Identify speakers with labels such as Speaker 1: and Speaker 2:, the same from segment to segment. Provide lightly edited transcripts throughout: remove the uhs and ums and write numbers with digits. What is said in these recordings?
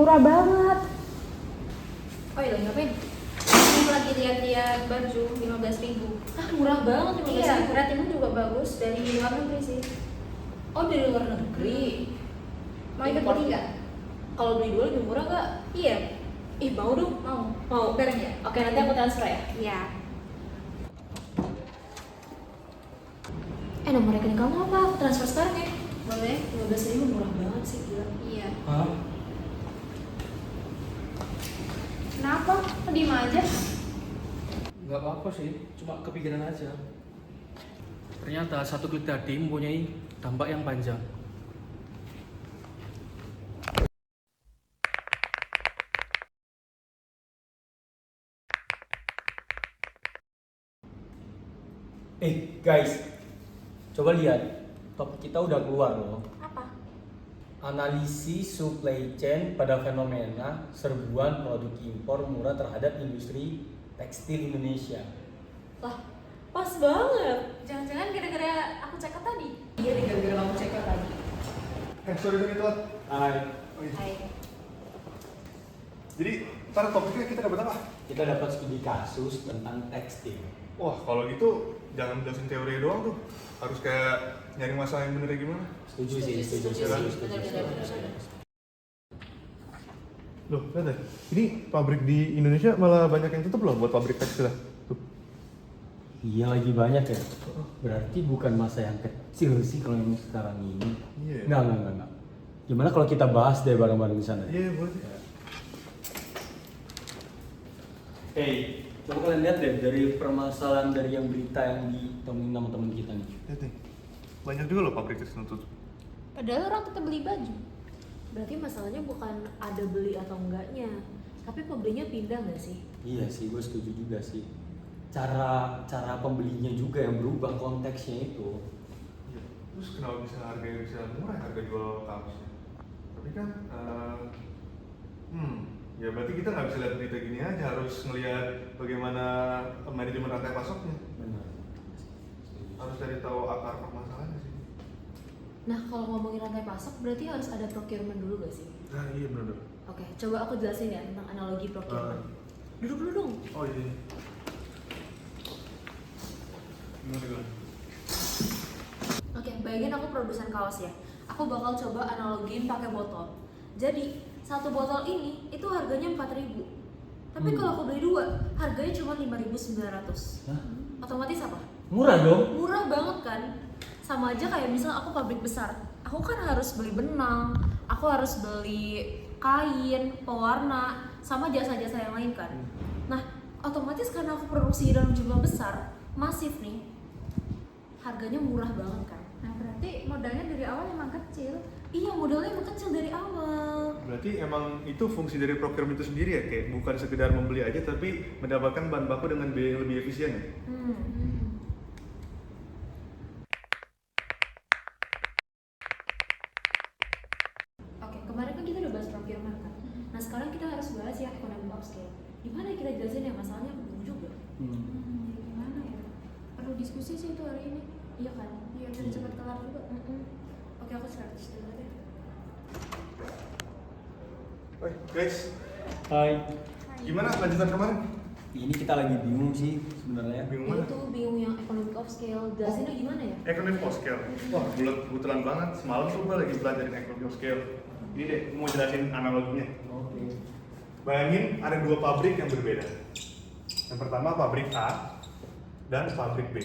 Speaker 1: murah banget.
Speaker 2: Oh iya, ngapain? Ini lagi lihat-lihat baju 15.000.
Speaker 1: Ah, murah banget 15.000.
Speaker 2: Iya, ratingnya juga bagus dari luar negeri sih.
Speaker 1: Oh, dari luar negeri.
Speaker 2: Mau ikut beli nggak?
Speaker 1: Kalau beli dua lebih murah nggak?
Speaker 2: Iya,
Speaker 1: Ih, mau dong. Mau.
Speaker 2: bareng ya?
Speaker 1: Oke, nanti aku transfer ya.
Speaker 2: Iya.
Speaker 1: Nomor rekening kamu apa? Aku transfer sekarang ya.
Speaker 2: Boleh?
Speaker 1: 15.000 murah banget sih, gila.
Speaker 2: Iya.
Speaker 3: Hah?
Speaker 2: Kenapa? Kok diem aja?
Speaker 3: Nggak apa-apa sih, cuma kepikiran aja. Ternyata satu klik tadi mempunyai dampak yang panjang.
Speaker 4: Guys, coba lihat, topik kita udah keluar loh.
Speaker 2: Apa?
Speaker 4: Analisis supply chain pada fenomena serbuan produk impor murah terhadap industri tekstil Indonesia.
Speaker 1: Lah, pas banget.
Speaker 2: Jangan-jangan gara-gara aku check out tadi?
Speaker 1: Iya, nih gara-gara kamu check out tadi.
Speaker 5: Sorry dong itu.
Speaker 4: Hai,
Speaker 5: Oh, iya.
Speaker 2: Hai.
Speaker 5: Jadi, ntar topiknya kita dapat apa?
Speaker 4: kita dapat studi kasus tentang tekstil.
Speaker 5: Wah, kalau gitu jangan jelasin teori doang tuh. Harus kayak nyari masalah yang benernya gimana.
Speaker 4: Setuju sih,
Speaker 1: Setuju
Speaker 4: setuju.
Speaker 1: sih. Bener.
Speaker 5: Loh, lihat deh. Ini pabrik di Indonesia malah banyak yang tutup loh buat pabrik tekstil. Tuh.
Speaker 4: Iya lagi banyak ya. Berarti bukan masa yang kecil sih kalau yang sekarang ini.
Speaker 5: Iya.
Speaker 4: Enggak. Gimana kalau kita bahas deh bareng-bareng di sana?
Speaker 5: Iya, boleh.
Speaker 4: Hey, coba kalian lihat deh dari permasalahan dari yang berita yang ditemuin sama teman kita nih.
Speaker 5: Lihat nih. Banyak juga loh pabrik tekstil tutup.
Speaker 2: Padahal orang tetap beli baju.
Speaker 1: Berarti masalahnya bukan ada beli atau enggaknya, tapi pembelinya pindah nggak sih?
Speaker 4: Iya sih, gue setuju juga sih. Cara pembelinya juga yang berubah konteksnya itu.
Speaker 5: Iya. Terus kenapa bisa harganya bisa murah harga jual kaosnya? Tapi kan, ya berarti kita nggak bisa lihat berita gini aja, harus ngelihat bagaimana manajemen rantai pasoknya.
Speaker 4: Benar.
Speaker 5: Harus cari tahu akar permasalahannya sih.
Speaker 1: Nah, kalau ngomongin rantai pasok, berarti harus ada procurement dulu gak sih?
Speaker 5: Nah iya benar.
Speaker 1: Oke, coba aku jelasin ya tentang analogi procurement. Duduk dulu dong.
Speaker 5: Oh iya. Gimana?
Speaker 1: Oke, bayangin aku produsen kaos ya. Aku bakal coba analogiin pakai botol. Jadi, satu botol ini itu harganya 4.000. Tapi kalau aku beli dua, harganya cuma 5.900.
Speaker 4: Hah?
Speaker 1: Otomatis apa?
Speaker 4: Murah dong.
Speaker 1: Murah banget kan? Sama aja kayak misal aku pabrik besar. Aku kan harus beli benang, aku harus beli kain, pewarna, sama jasa-jasa yang lain kan. Nah, otomatis karena aku produksi dalam jumlah besar, masif nih, harganya murah banget kan.
Speaker 2: Nah, berarti modalnya dari awal emang kecil.
Speaker 1: Iya, modalnya emang kecil dari awal.
Speaker 5: Berarti emang itu fungsi dari procurement itu sendiri ya, kayak bukan sekedar membeli aja tapi mendapatkan bahan baku dengan biaya yang lebih efisien ya?
Speaker 1: Oke, kemarin kan kita udah bahas procurement kan. Nah, sekarang kita harus bahas yang ekonomi upscale. Gimana kita jelasin ya, masalahnya aku bingung juga.
Speaker 2: Gimana ya? Perlu diskusi sih itu hari ini.
Speaker 1: Iya kan?
Speaker 2: Iya, biar cepat kelar juga.
Speaker 1: Oke, aku strategi dulu deh.
Speaker 5: Oi guys,
Speaker 4: Hai.
Speaker 5: gimana lanjutan kemarin?
Speaker 4: Ini kita lagi bingung sih sebenarnya.
Speaker 5: Bingung
Speaker 1: Ya
Speaker 5: mana?
Speaker 1: itu bingung yang ekonomi upscale. Jelasinnya gimana ya?
Speaker 5: Economic of scale. Wah, kebetulan banget. Semalam tuh gue lagi belajarin economic of scale. Ini deh, gue mau jelasin analoginya.
Speaker 4: Oke.
Speaker 5: Bayangin ada dua pabrik yang berbeda. Yang pertama pabrik A dan pabrik B.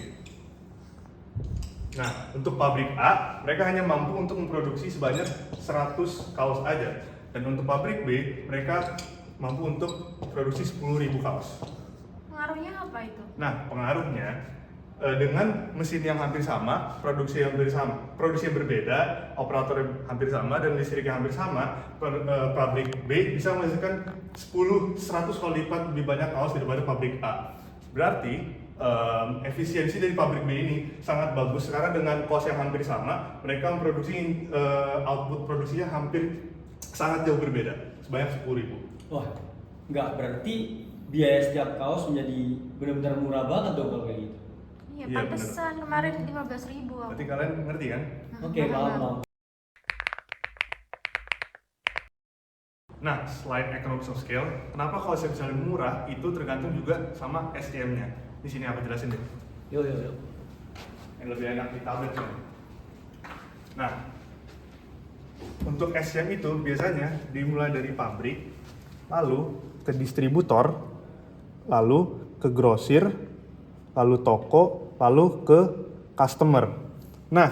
Speaker 5: Nah, untuk pabrik A, mereka hanya mampu untuk memproduksi sebanyak 100 kaos aja. Dan untuk pabrik B, mereka mampu untuk produksi 10.000 kaos.
Speaker 2: Pengaruhnya apa itu?
Speaker 5: Nah, pengaruhnya dengan mesin yang hampir sama, produksi yang berbeda, operator yang hampir sama, dan listrik yang hampir sama, pabrik B bisa menghasilkan 100 kali lipat lebih banyak kaos daripada pabrik A. Berarti efisiensi dari pabrik B ini sangat bagus karena dengan cost yang hampir sama, mereka memproduksi output produksinya hampir sangat jauh berbeda, sebanyak 10.000.
Speaker 4: Wah, nggak berarti biaya setiap kaos menjadi benar-benar murah banget dong kalau kayak gitu.
Speaker 2: Iya,
Speaker 5: Iya,
Speaker 2: pantesan kemarin 15.000 aku.
Speaker 5: Berarti kalian ngerti kan?
Speaker 4: Oke, paham.
Speaker 5: Nah, selain economies of scale, kenapa kalau bisa lebih murah itu tergantung juga sama SDM-nya. Di sini aku jelasin deh.
Speaker 3: Yuk.
Speaker 5: Yang lebih enak di tablet ya. Nah, untuk SDM itu biasanya dimulai dari pabrik, lalu ke distributor, lalu ke grosir, lalu toko, lalu ke customer. Nah,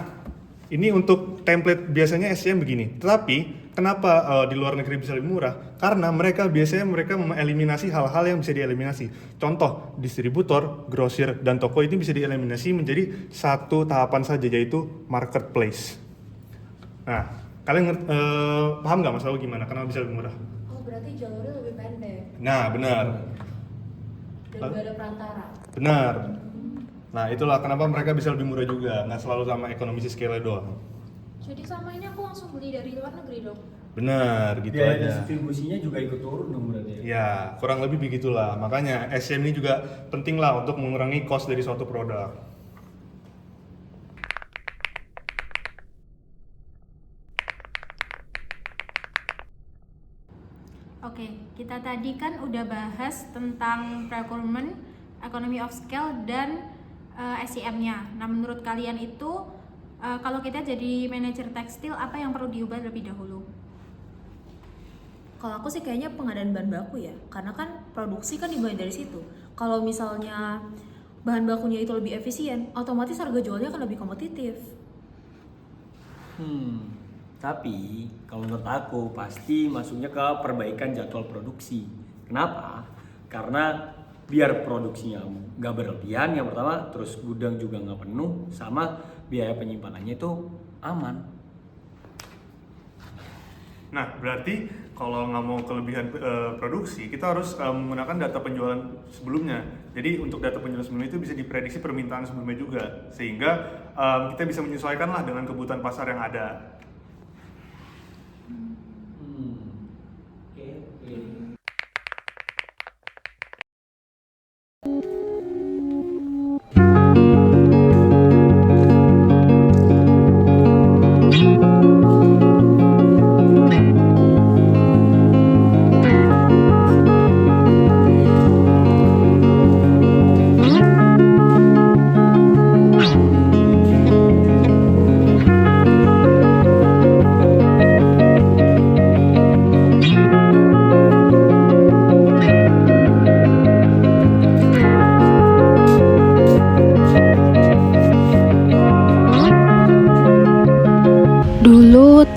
Speaker 5: ini untuk template biasanya SDM begini. Tetapi kenapa di luar negeri bisa lebih murah? Karena mereka mengeliminasi hal-hal yang bisa dieliminasi. Contoh, distributor, grosir, dan toko ini bisa dieliminasi menjadi satu tahapan saja, yaitu marketplace. Nah, kalian paham nggak masalah gimana? Kenapa bisa lebih murah?
Speaker 1: Oh, berarti jalurnya lebih pendek
Speaker 5: Nah, benar.
Speaker 1: dan gak ada perantara.
Speaker 5: Benar. Nah, itulah kenapa mereka bisa lebih murah juga. Nggak selalu sama ekonomi scale doang.
Speaker 1: Jadi sama ini aku langsung beli dari luar negeri dong.
Speaker 5: Benar, gitu
Speaker 4: Biaya
Speaker 5: aja.
Speaker 4: distribusinya juga ikut turun dong berarti.
Speaker 5: Ya, kurang lebih begitulah. Makanya SCM ini juga penting lah untuk mengurangi cost dari suatu produk.
Speaker 2: Oke, kita tadi kan udah bahas tentang procurement, economy of scale, dan SCM-nya. Nah, menurut kalian itu kalau kita jadi manajer tekstil, apa yang perlu diubah lebih dahulu?
Speaker 1: Kalau aku sih kayaknya pengadaan bahan baku ya, karena kan produksi kan dimulai dari situ. Kalau misalnya bahan bakunya itu lebih efisien, otomatis harga jualnya akan lebih kompetitif.
Speaker 4: Tapi kalau menurut aku pasti masuknya ke perbaikan jadwal produksi. Kenapa? Karena biar produksinya nggak berlebihan, yang pertama, terus gudang juga nggak penuh, sama biaya penyimpanannya itu aman.
Speaker 5: Nah, berarti kalau nggak mau kelebihan produksi, kita harus menggunakan data penjualan sebelumnya. Jadi untuk data penjualan sebelumnya itu bisa diprediksi permintaan sebelumnya juga, sehingga kita bisa menyesuaikan lah dengan kebutuhan pasar yang ada.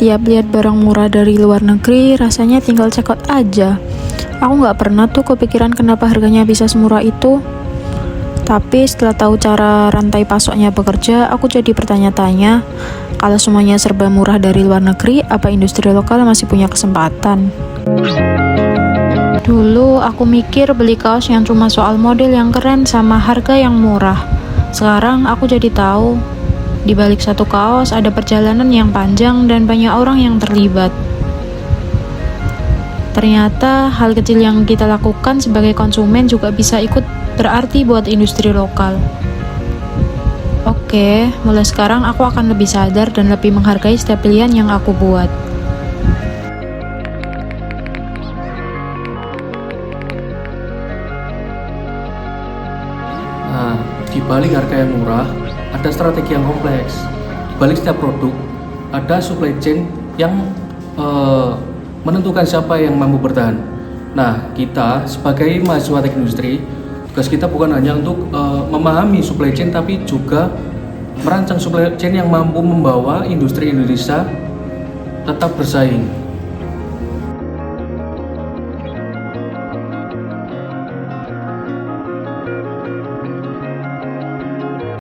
Speaker 2: Tiap lihat barang murah dari luar negeri, rasanya tinggal check out aja. Aku nggak pernah tuh kepikiran kenapa harganya bisa semurah itu. Tapi setelah tahu cara rantai pasoknya bekerja, aku jadi bertanya-tanya, kalau semuanya serba murah dari luar negeri, apa industri lokal masih punya kesempatan? Dulu aku mikir beli kaos yang cuma soal model yang keren sama harga yang murah. Sekarang aku jadi tahu, di balik satu kaos ada perjalanan yang panjang dan banyak orang yang terlibat. Ternyata hal kecil yang kita lakukan sebagai konsumen juga bisa ikut berarti buat industri lokal. Oke, mulai sekarang aku akan lebih sadar dan lebih menghargai setiap pilihan yang aku buat.
Speaker 3: Nah, di balik harga yang murah, ada strategi yang kompleks. Di balik setiap produk, ada supply chain yang menentukan siapa yang mampu bertahan. Nah, kita sebagai mahasiswa teknik industri, tugas kita bukan hanya untuk memahami supply chain, tapi juga merancang supply chain yang mampu membawa industri Indonesia tetap bersaing.